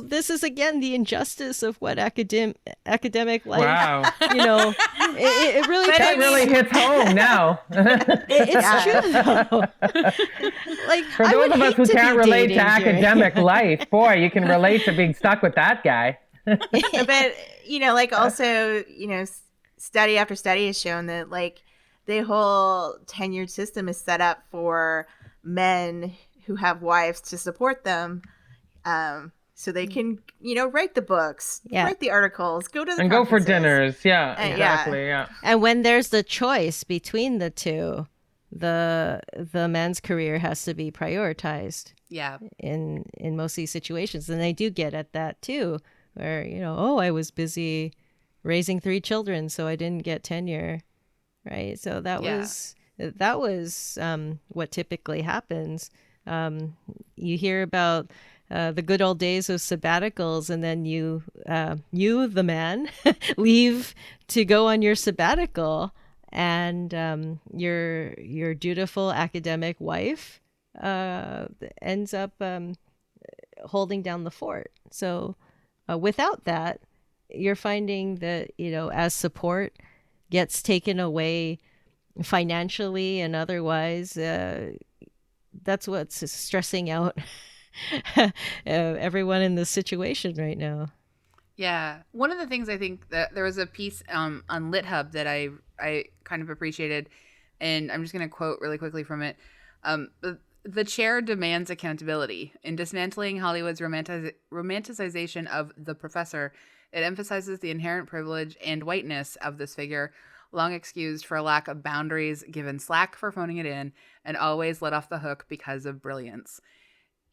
this is again the injustice of what academic life. Wow. It really that really hits home now. It's true though. Like, for those of us who can't relate to academic life, boy, you can relate to being stuck with that guy. But also, study after study has shown that the whole tenured system is set up for men who have wives to support them, so they can, write the books, write the articles, go to the and conferences. go for dinners. Yeah, exactly. Yeah. And when there's the choice between the two, the man's career has to be prioritized. Yeah. In most of these situations, and they do get at that too, where I was busy raising 3 children, so I didn't get tenure, right? So that was what typically happens. You hear about the good old days of sabbaticals, and then you the man leave to go on your sabbatical, and your dutiful academic wife ends up holding down the fort. So without that, you're finding that as support gets taken away financially and otherwise, that's what's stressing out everyone in this situation right now. Yeah. One of the things I think that there was a piece on LitHub that I kind of appreciated, and I'm just going to quote really quickly from it. The chair demands accountability. In dismantling Hollywood's romanticization of the professor, it emphasizes the inherent privilege and whiteness of this figure, long excused for a lack of boundaries, given slack for phoning it in, and always let off the hook because of brilliance.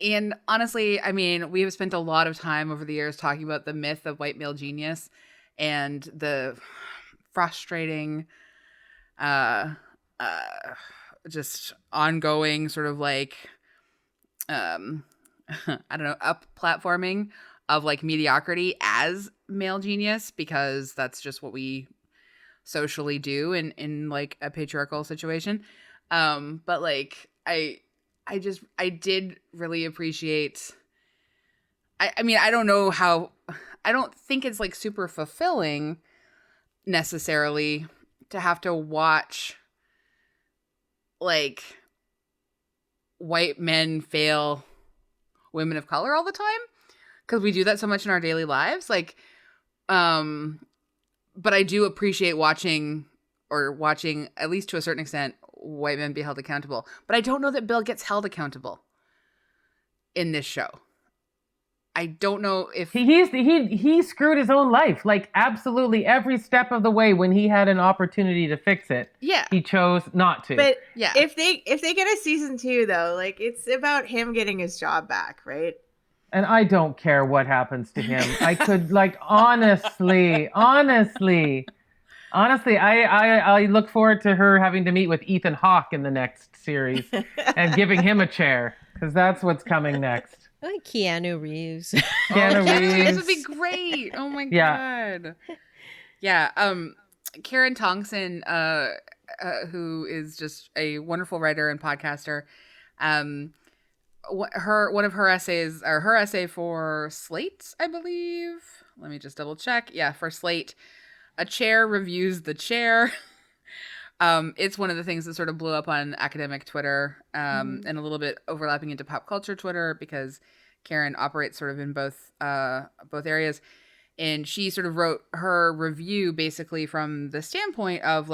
And honestly, I mean, we have spent a lot of time over the years talking about the myth of white male genius and the frustrating, just ongoing sort of I don't know, up platforming of mediocrity as male genius, because that's just what we socially do in a patriarchal situation. But I did really appreciate, I mean, I don't think it's super fulfilling necessarily to have to watch white men fail women of color all the time, because we do that so much in our daily lives. But I do appreciate watching, at least to a certain extent, white men be held accountable. But I don't know that Bill gets held accountable in this show. I don't know if he screwed his own life, absolutely every step of the way. When he had an opportunity to fix it, he chose not to. But if they get a season 2 though, it's about him getting his job back, right? And I don't care what happens to him. I could honestly, I look forward to her having to meet with Ethan Hawke in the next series and giving him a chair, because that's what's coming next. Like Keanu Reeves. Keanu Reeves would be great. Oh my god. Yeah. Karen Tongson, who is just a wonderful writer and podcaster. One of her essays, or her essay for Slate, I believe. Let me just double check. Yeah, for Slate, A Chair Reviews the Chair. It's one of the things that sort of blew up on academic Twitter, and a little bit overlapping into pop culture Twitter, because Karen operates sort of in both areas. And she sort of wrote her review basically from the standpoint of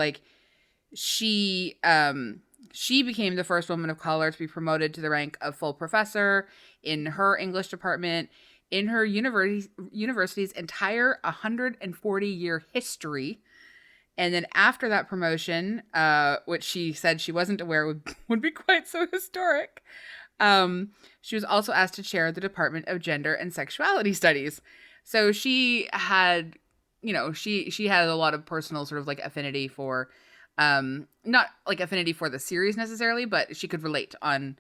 she became the first woman of color to be promoted to the rank of full professor in her English department. in her university's entire 140-year history. And then after that promotion, which she said she wasn't aware would be quite so historic, she was also asked to chair the Department of Gender and Sexuality Studies. So she had, she had a lot of personal sort of like affinity for, not like affinity for the series necessarily, but she could relate on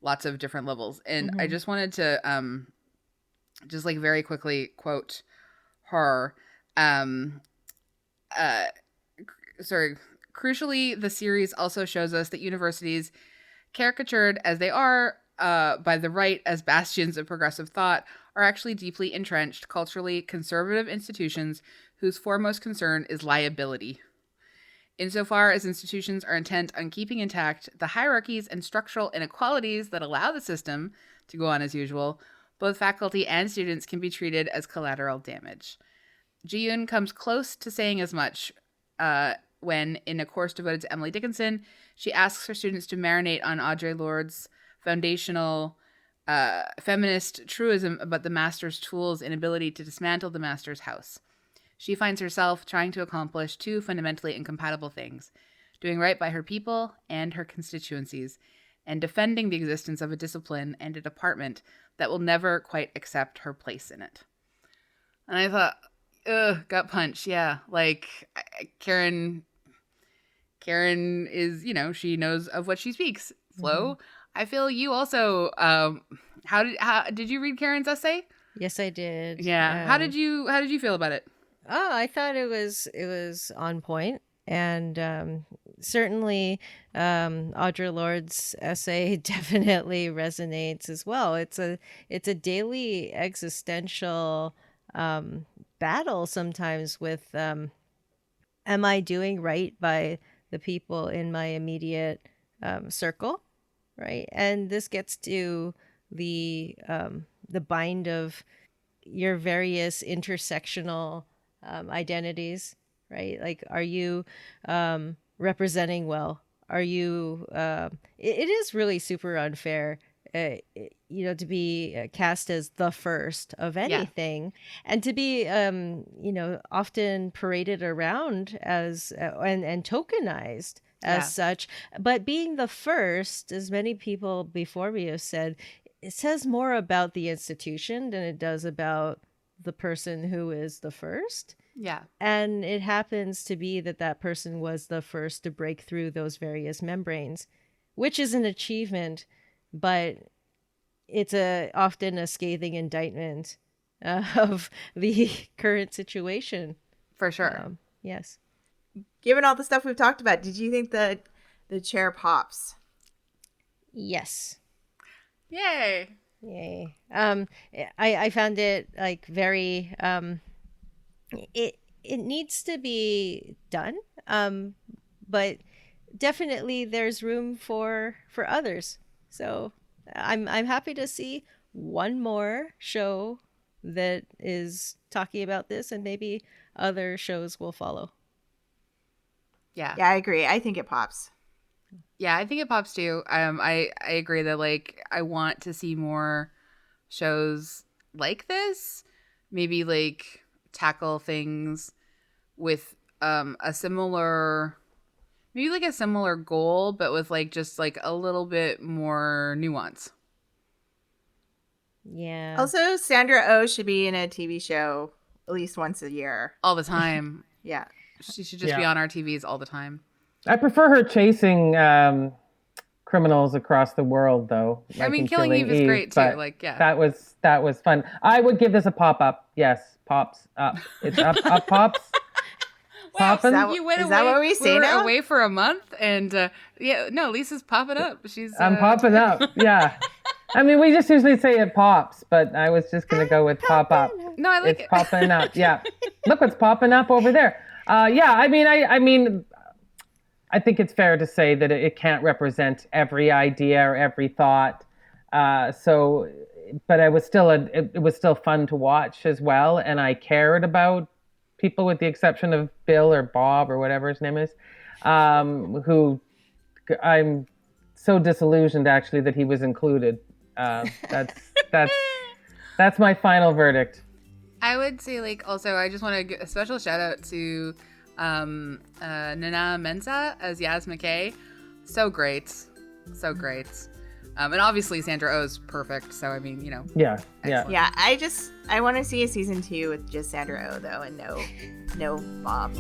lots of different levels. And I just wanted to just like very quickly quote her. Crucially, the series also shows us that universities, caricatured as they are by the right as bastions of progressive thought, are actually deeply entrenched, culturally conservative institutions whose foremost concern is liability. Insofar as institutions are intent on keeping intact the hierarchies and structural inequalities that allow the system to go on as usual, both faculty and students can be treated as collateral damage. Ji-yoon comes close to saying as much when, in a course devoted to Emily Dickinson, she asks her students to marinate on Audre Lorde's foundational feminist truism about the master's tool's inability to dismantle the master's house. She finds herself trying to accomplish two fundamentally incompatible things: doing right by her people and her constituencies, and defending the existence of a discipline and a department that will never quite accept her place in it. And I thought, gut punch. Yeah, like Karen is, she knows of what she speaks. Flo, I feel you also. How did you read Karen's essay? Yes, I did. Yeah. How did you feel about it? Oh, I thought it was on point, and certainly Audre Lorde's essay definitely resonates as well. It's a daily existential battle sometimes with am I doing right by the people in my immediate circle, right? And this gets to the bind of your various intersectional identities, right? Like, are you representing well? Are you it is really super unfair to be cast as the first of anything, and to be often paraded around as and tokenized as such. But being the first, as many people before me have said, it says more about the institution than it does about the person who is the first. Yeah. And it happens to be that person was the first to break through those various membranes, which is an achievement, but it's often a scathing indictment of the current situation. For sure. Yes. Given all the stuff we've talked about, did you think that the chair pops? Yes. Yay. I found it like very it needs to be done, but definitely there's room for others. So I'm happy to see one more show that is talking about this, and maybe other shows will follow. Yeah, I agree. I think it pops. Yeah, I think it pops too. I agree that like I want to see more shows like this. Maybe like tackle things with a similar goal, but with like just like a little bit more nuance. Yeah. Also, Sandra Oh should be in a TV show at least once a year. All the time. Yeah. She should just be on our TVs all the time. I prefer her chasing criminals across the world, though. I mean, Killing Eve is great too. Like, yeah, that was fun. I would give this a pop up. Yes, pops up. It's up, Wow, popping. You went is away. That what we say were now? Away for a month, and Lisa's popping up. I'm popping up. Yeah. I mean, we just usually say it pops, but I was just gonna go with pop up. No, I like it's popping up. Yeah. Look what's popping up over there. I mean, I think it's fair to say that it can't represent every idea or every thought. But it was still fun to watch as well, and I cared about people, with the exception of Bill or Bob or whatever his name is, who I'm so disillusioned actually that he was included. That's That's my final verdict. I would say, like, also, I just want to give a special shout out to Nana Mensah as Yaz McKay. So great. So great. And obviously Sandra Oh's perfect. So, I mean, you know. Yeah. Excellent. Yeah, I want to see a season 2 with just Sandra Oh, though, and no Bob.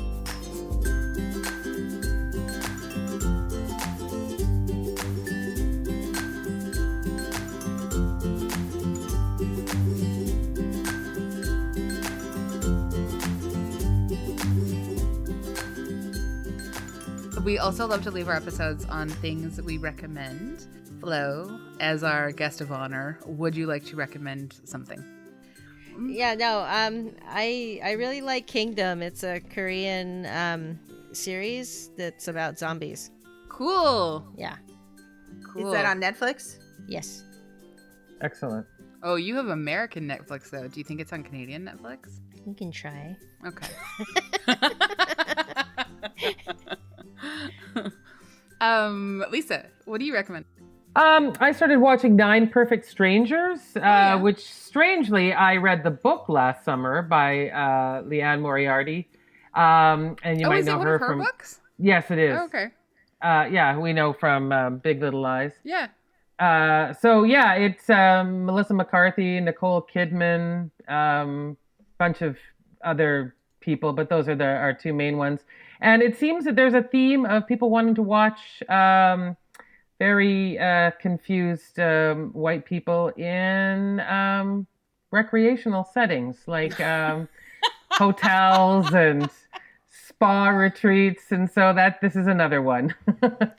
We also love to leave our episodes on things that we recommend. Flo, as our guest of honor, would you like to recommend something? Yeah, no, I really like Kingdom. It's a Korean series that's about zombies. Cool. Yeah. Cool. Is that on Netflix? Yes. Excellent. Oh, you have American Netflix, though. Do you think it's on Canadian Netflix? You can try. Okay. Lisa, what do you recommend? I started watching 9 Perfect Strangers, yeah. which strangely I read the book last summer by Leanne Moriarty. And you might is know it one her of her from books? Yes, it is. Oh, okay. Yeah, we know from Big Little Lies. Yeah. So yeah, it's Melissa McCarthy, Nicole Kidman, bunch of other people, but those are our 2 main ones. And it seems that there's a theme of people wanting to watch very confused white people in recreational settings, like hotels and spa retreats, and so this is another one. But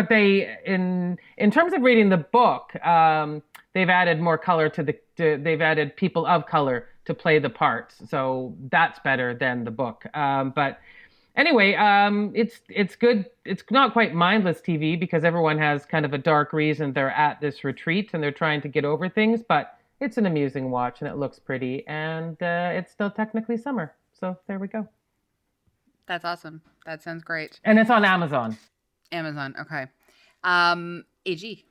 they in terms of reading the book, they've added more color they've added people of color to play the parts, so that's better than the book. But anyway, it's good. It's not quite mindless TV because everyone has kind of a dark reason they're at this retreat and they're trying to get over things, but it's an amusing watch and it looks pretty, and it's still technically summer. So there we go. That's awesome. That sounds great. And it's on Amazon. Amazon, okay. AG.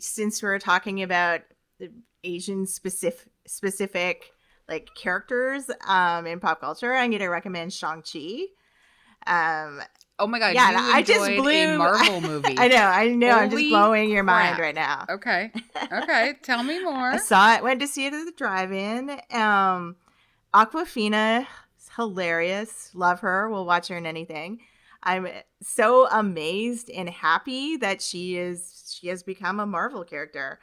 Since we're talking about the Asian specific like characters in pop culture, I'm gonna recommend Shang Chi. Oh my god! Yeah, you I just enjoyed blew a Marvel movie. I know. I'm just Holy blowing your crap. mind right now. Okay. Tell me more. I saw it. Went to see it at the drive-in. Aquafina is hilarious. Love her. We'll watch her in anything. I'm so amazed and happy that she has become a Marvel character.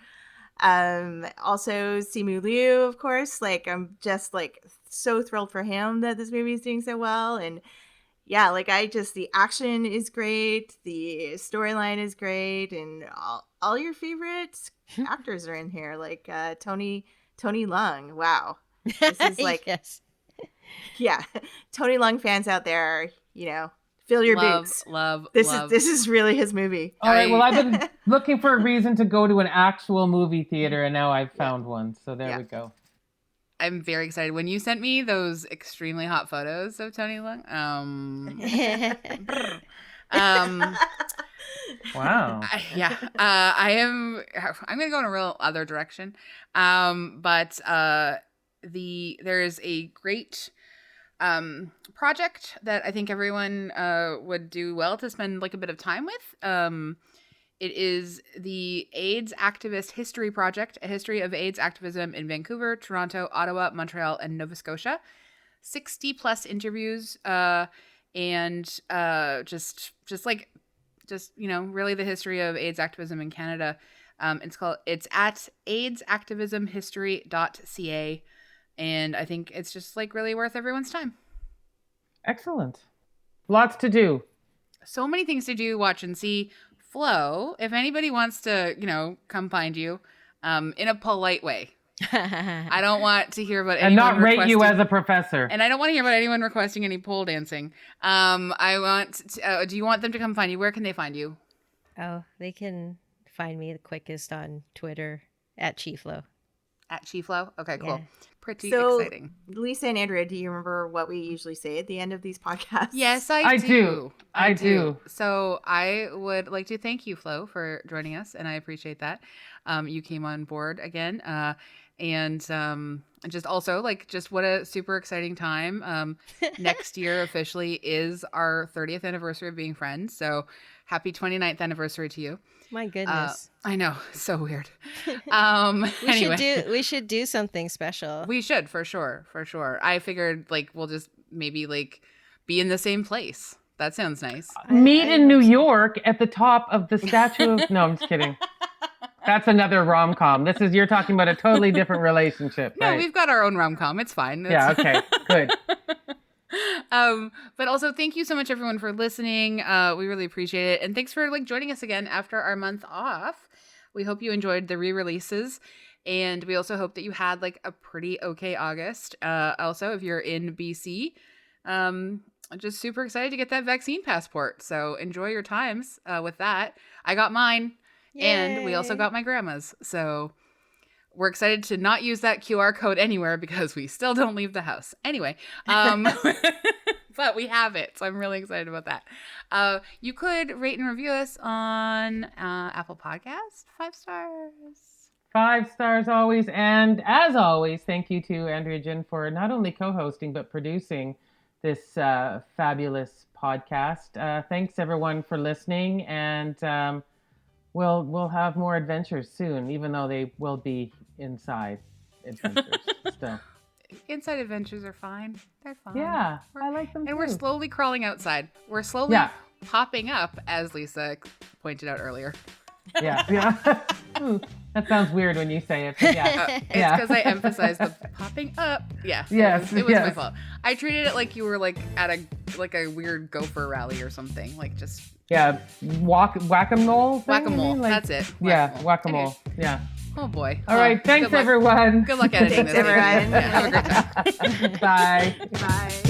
Also Simu Liu, of course. Like, I'm just like so thrilled for him that this movie is doing so well. And yeah, like the action is great, the storyline is great, and all your favorite actors are in here. Like Tony Leung. Wow, this is like yes. Yeah, Tony Leung fans out there, fill your boots. Love. This is really his movie. All right. Well, I've been looking for a reason to go to an actual movie theater, and now I've found one. So there we go. I'm very excited. When you sent me those extremely hot photos of Tony Leung, wow. I am. I'm going to go in a real other direction. But there's a great project that I think everyone would do well to spend like a bit of time with. It is the AIDS Activist History Project, a history of AIDS activism in Vancouver, Toronto, Ottawa, Montreal, and Nova Scotia. 60 plus interviews and just really the history of AIDS activism in Canada. It's at aidsactivismhistory.ca, and I think it's just like really worth everyone's time. Excellent. Lots to do. So many things to do, watch and see. Flo, if anybody wants to, come find you in a polite way. I don't want to hear about anyone and not rate you as a professor. And I don't want to hear about anyone requesting any pole dancing. I want to, do you want them to come find you? Where can they find you? Oh, they can find me the quickest on Twitter @Chieflo. At Chiflo? Okay, cool. Yeah. Pretty So, exciting. Lisa and Andrea, do you remember what we usually say at the end of these podcasts? Yes, I I do. do. I do. So I would like to thank you, Flo, for joining us, and I appreciate that. You came on board again. And just also just what a super exciting time. Next year officially is our 30th anniversary of being friends. So happy 29th anniversary to you. My goodness. I know, so weird. We should do something special. We should, for sure. I figured we'll just maybe be in the same place. That sounds nice. Meet in New York at the top of the statue of... No, I'm just kidding. That's another rom-com. You're talking about a totally different relationship. No, right? we've got our own rom-com. It's fine. Yeah, okay, good. But also thank you so much everyone for listening. We really appreciate it. And thanks for joining us again after our month off. We hope you enjoyed the re-releases. And we also hope that you had a pretty okay August. Also, if you're in BC, just super excited to get that vaccine passport. So enjoy your times with that. I got mine. Yay. And we also got my grandma's. So we're excited to not use that QR code anywhere because we still don't leave the house. Anyway, but we have it. So I'm really excited about that. You could rate and review us on Apple Podcasts. 5 stars. 5 stars always. And as always, thank you to Andrea Gin for not only co-hosting, but producing this fabulous podcast. Thanks everyone for listening. And we'll have more adventures soon, even though they will be inside adventures still. Inside adventures are fine. They're fine. Yeah, I like them and too. we're slowly crawling outside. We're slowly popping up, as Lisa pointed out earlier. Yeah. That sounds weird when you say it. But yeah. It's because I emphasized the popping up. Yeah. Yes. It was my fault. I treated it like you were at a weird gopher rally or something. Just Whack-a-mole. Whack-a-mole. That's it. Yeah, whack-a-mole. Okay. Yeah. Oh boy. All right. Thanks, everyone. Good luck editing Thanks, this. everyone. Yeah, have a great time. Bye. Bye.